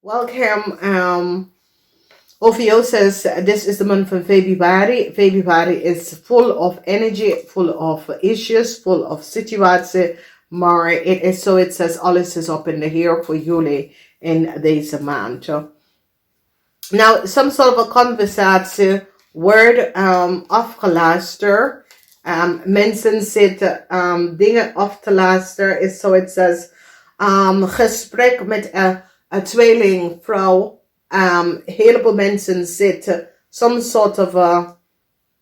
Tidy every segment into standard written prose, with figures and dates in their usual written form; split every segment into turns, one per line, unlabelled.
Welcome, OPHIUCHUS. This is the month of Februari. Februari is full of energy, full of issues, full of situaties. Maar it is so it says alles is up in the air voor jullie in deze maand. Nou, some sort of a conversatie wordt afgeluisterd. Mensen zitten dingen af te luisteren. Is so it says gesprek met een tweelingvrouw. Heleboel mensen zitten some sort of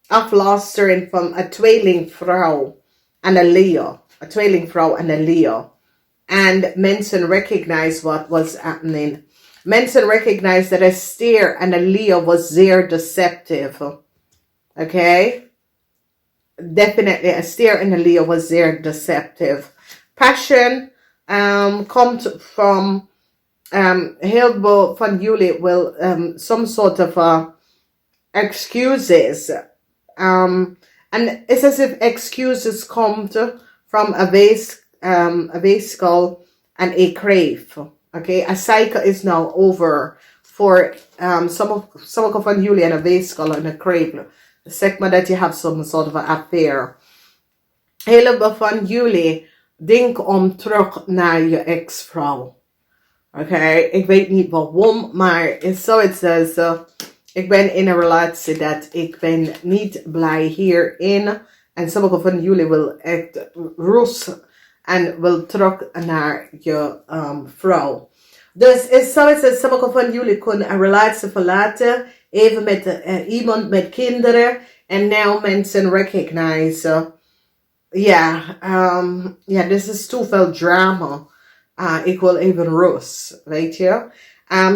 afluistering van een tweelingvrouw en een Leo. A tweelingvrouw en een Leo. And mensen recognize what was happening. Mensen recognize that a steer and a Leo was zeer deceptive. Okay? Definitely a steer and a Leo was zeer deceptive. Passion komt from heel veel van jullie will some sort of excuses. And it's as if excuses come from a vehicle and a grave. Okay, a cycle is now over for sommige van jullie en een weeskal en een grave. Zeg maar dat je have some sort of an affair. Heleboel van jullie denken om terug naar je ex-vrouw. Okay, ik weet niet waarom, maar it's so it says, ik ben in een relatie dat ik ben niet blij hierin. En sommige van jullie wil echt rust en wil terug naar je vrouw. Dus is zo is het, sommige van jullie kunnen een relatie verlaten, even met iemand met kinderen. En nu mensen recognize, this is too veel drama. Ik wil even rust, weet je.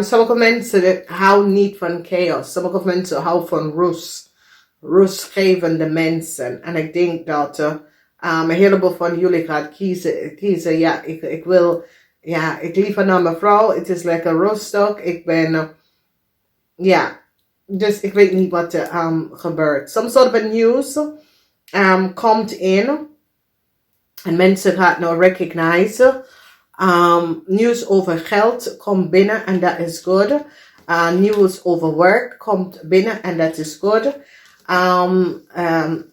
Sommige mensen houden niet van chaos. Sommige mensen houden van rust. Rustgevende mensen. En ik denk dat een heleboel van jullie gaat kiezen. Ja, ik wil, ik liever naar mijn vrouw. Het is lekker rustig. Ik ben, dus ik weet niet wat er gebeurt. Some sort of news komt in. En mensen gaan nou recognize. Nieuws over geld komt binnen en dat is good. Nieuws over werk komt binnen en dat is good.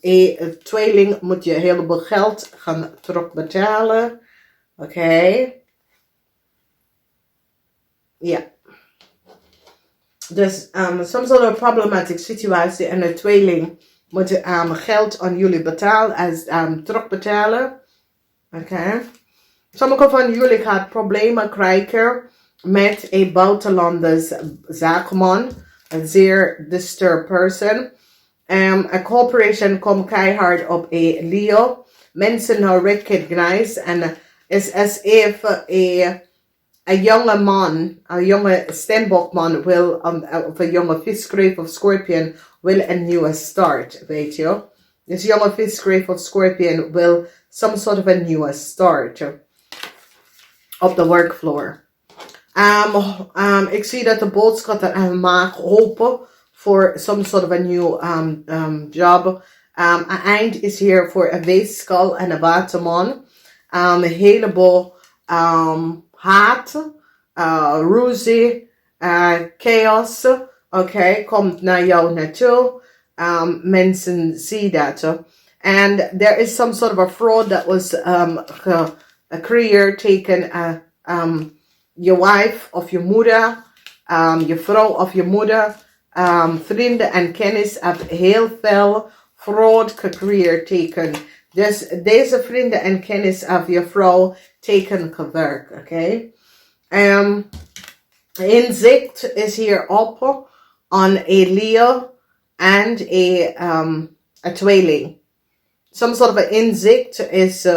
Een tweeling moet je een heleboel geld gaan terugbetalen. Oké. Ja. Dus some sort of problematic situatie en een tweeling moet geld aan jullie betalen als terugbetalen. Oké. Sommige van jullie gaan problemen krijgen met een buitenlanders zaakman. Een zeer disturbed person. A corporation komt keihard op een Leo. Mensen nou recognize. En is as if een jonge man, een jonge steenbokman wil, of een jonge visgreep of scorpion wil een nieuwe start, weet je. Dus jonge visgreep of scorpion wil some sort of a nieuwe start op de workfloor. Ik zie dat de boodschap maakt hopen voor some sort of a new job. Een eind is hier voor een weeskal en een waterman. Een heleboel haat, ruzie, chaos. Oké, komt naar jou naartoe. Mensen zien dat. And there is some sort of a fraud that was created, taken je wife of je moeder, je vrouw of je moeder, vrienden en kennis hebben heel veel fraud gecreëerd, teken. Dus deze vrienden en kennis van je vrouw teken gewerkt, oké? Inzicht is hier op aan een Leo en een tweeling. Some sort of an inzicht is,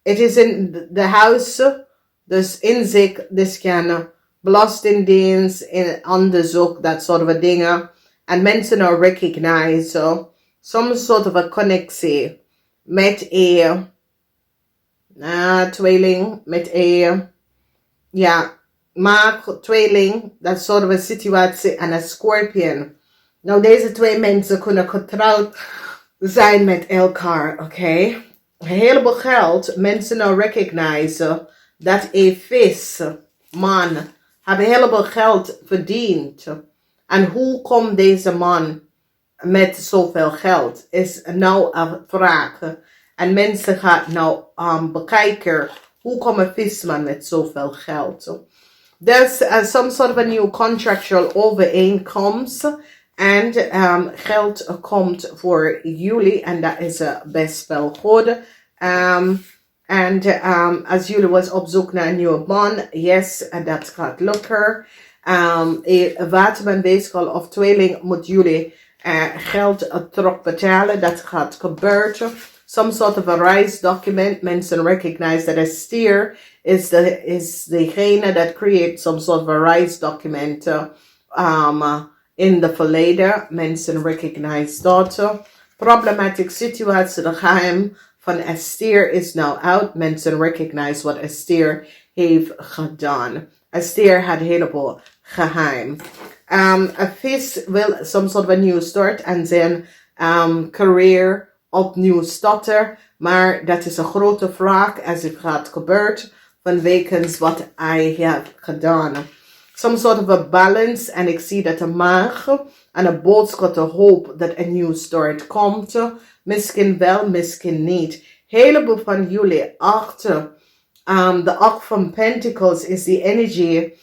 it is in the house, dus inzicht, dus kan belastingdienst, in onderzoek, dat soort of dingen. En mensen nou recognize some sort of a connectie met een tweeling, met een, maak tweeling, dat soort of a situatie en een scorpion. Nou, deze twee mensen kunnen getrouwd zijn met elkaar, oké? Een heleboel geld, mensen nou recognize dat een vis man hebben een heleboel geld verdiend. En hoe komt deze man met zoveel geld? Is nou een vraag. En mensen gaan nou bekijken, hoe komt een visman met zoveel geld? There's some sort of a new contractual overeenkomst. En geld komt voor jullie. En dat is best wel goed. Als jullie was op zoek naar een nieuwe baan, yes, dat gaat lukken. Waterman, weegschaal of tweeling moet jullie geld terugbetalen. Dat gaat gebeuren. Some sort of a rise document. Mensen recognize that a steer is degene that creates some sort of a rise document in the verleden. Mensen recognize dat. Problematic situatie, de geheim van een steer is now out. Mensen recognize wat een steer heeft gedaan. Een steer had een heleboel geheim. Een vis wil some sort of a new start en zijn career opnieuw starten. Maar dat is een grote vraag als het gaat gebeuren vanwege wat hij heeft gedaan. Some sort of a balance. En ik zie dat een maag en een boodschap, de hoop dat een nieuw start komt. Misschien wel, misschien niet. Heleboel van jullie achter de 8 van Pentacles is die energie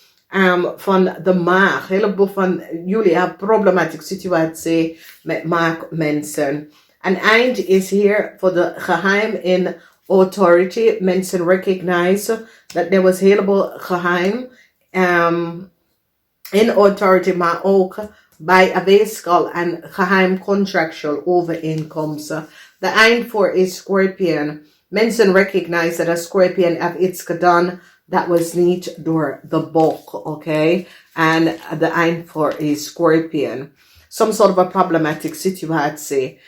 van de maag. Heleboel van jullie hebben problematische situatie met maagmensen. En eind is hier voor de geheim in authority. Mensen recognize dat er was heleboel geheim in authority, maar ook bij een weegschaal en geheim contractual overeenkomsten. De eind voor is Scorpion. Mensen recognize dat een Scorpion heeft iets gedaan dat was niet door de boek, oké? En de eind voor is Scorpion. Some sort of a problematic situatie.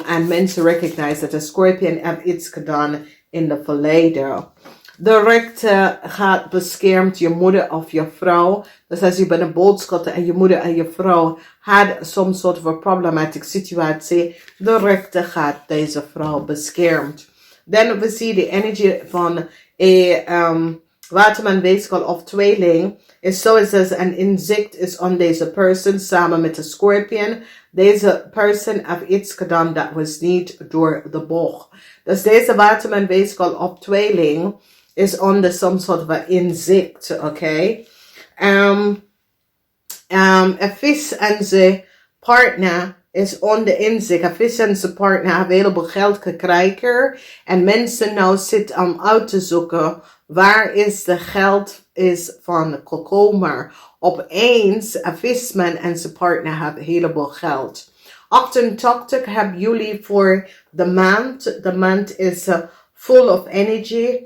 En mensen recognize dat een Scorpion heeft iets gedaan in de verleden. De rechter gaat beschermt je moeder of je vrouw. Dus als je bent een boodschap en je moeder en je vrouw had some sort of a problematic situatie, de rechter gaat deze vrouw beschermt. Dan we zien de energie van een waterman, weegschaal of tweeling. Is zoals een inzicht is on deze person samen met de Scorpion. Deze person heeft iets gedaan dat was niet door de boog. Dus deze waterman, weegschaal of tweeling is onder some sort of a inzicht, okay? Een vis en zijn partner is onder inzicht. Een vis en zijn partner hebben heel veel geld gekregen. En mensen nou zitten om uit te zoeken waar is de geld is van gekomen. Opeens, een visman en zijn partner hebben een heleboel geld. 88 hebben jullie voor de maand. De maand is full of energy.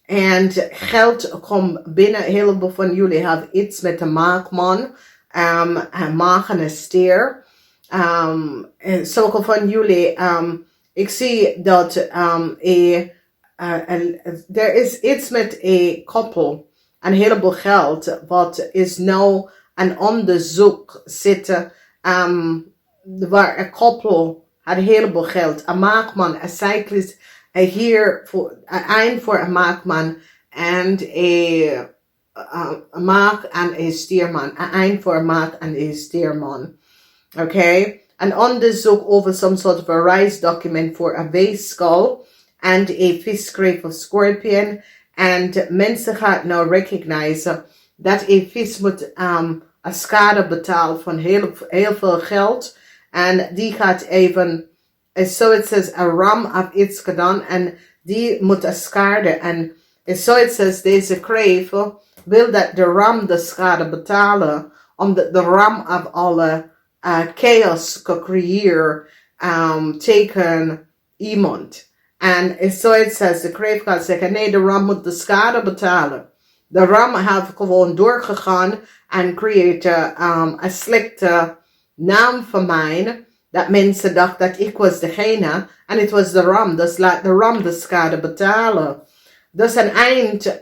En geld komt binnen. Heel veel van jullie hebben iets met de maagman. Een maag en een stier. Sommige van jullie, ik zie dat er is iets met een koppel. Een heleboel geld. Wat is nou een onderzoek zitten. Waar een koppel had een heleboel geld. Een maagman, een cyclist. Hier voor een voor een maagman en een maag en een stierman. Een voor een maag en een stierman. Oké. Een onderzoek over some sort of a rise document voor een weegschaal en een viskreef of scorpion. En mensen gaan nou recognize dat een vis moet een schade betalen van heel veel geld. En die gaat even... So it says, a ram heeft iets gedaan en die moet een schade. En so it says, deze kreef wil dat de ram de schade betalen. Omdat de ram heeft alle chaos gecreëerd tegen iemand. En so it says, de kreef gaat zeggen, nee, de ram moet de schade betalen. De ram heeft gewoon doorgegaan en creëerde een slechte naam voor mij. Dat mensen dachten dat ik was degene. En het was de ram. Dus laat de ram de schade betalen. Dus een eind.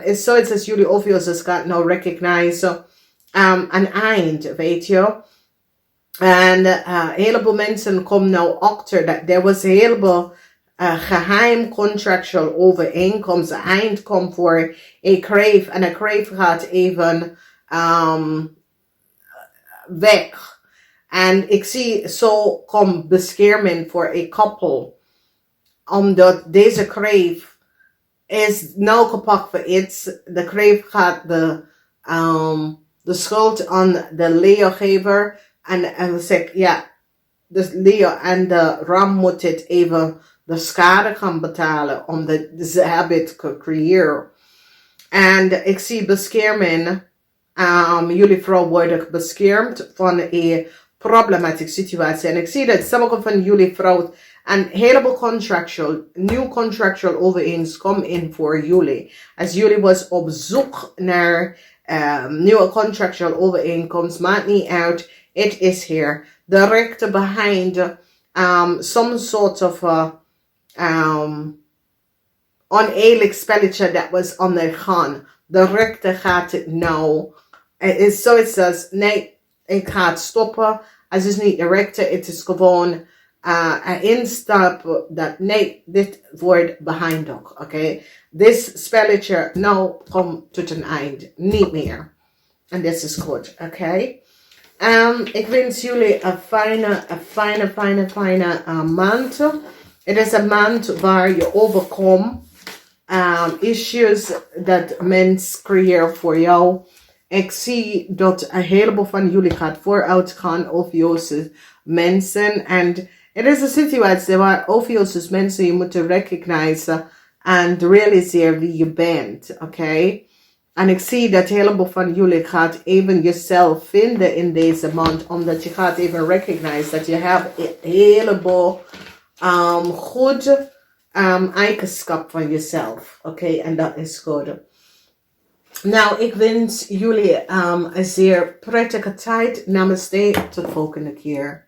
Is zoiets als jullie OPHIUCHUS gaat nou recognize. Een eind, weet je. En een heleboel mensen komen nou achter. Dat er was een heleboel geheim contractual overeenkomst. De eind komt voor een kreef. En een kreef gaat even weg. En ik zie zo komt bescherming voor een koppel. Omdat deze kreef is nou gepakt voor iets. De kreef gaat de schuld aan de Leo-gever. En zeg ja, dus Leo en de ram moet het even de schade gaan betalen om de habit te creëren. En ik zie bescherming. Jullie vrouw worden beschermd van een problematische situatie. En ik zie dat sommige van jullie vrouwen een heleboel nieuw contractual overeenkomst komen in voor jullie. Als jullie was op zoek naar nieuwe contractual overeenkomst, maakt niet uit. It is here. The rechter behind some sort of oneerlijk spelletje dat was ondergaan. De rechter gaat het nou. So it says, nee, ik ga het stoppen. Het is niet de rechter, het is gewoon een instap dat nee, dit wordt behind ook. Oké, dit spelletje nou komt tot een eind. Niet meer. En dit is goed. Oké. Ik wens jullie een fijne maand. Het is een maand waar je overkomt issues dat mensen creëren voor jou. Ik zie dat een heleboel van jullie gaat vooruit gaan, OPHIUCHUS mensen. En het is een situatie waar OPHIUCHUS mensen je moeten recognizen en realiseren wie je bent. Oké? En ik zie dat een heleboel van jullie gaat even jezelf vinden in deze maand. Omdat je gaat even recognizen dat je hebt een heleboel goede eigenschap van jezelf. Oké, en dat is goed. Nou, ik wens jullie een zeer prettige tijd. Namaste, tot de volgende keer.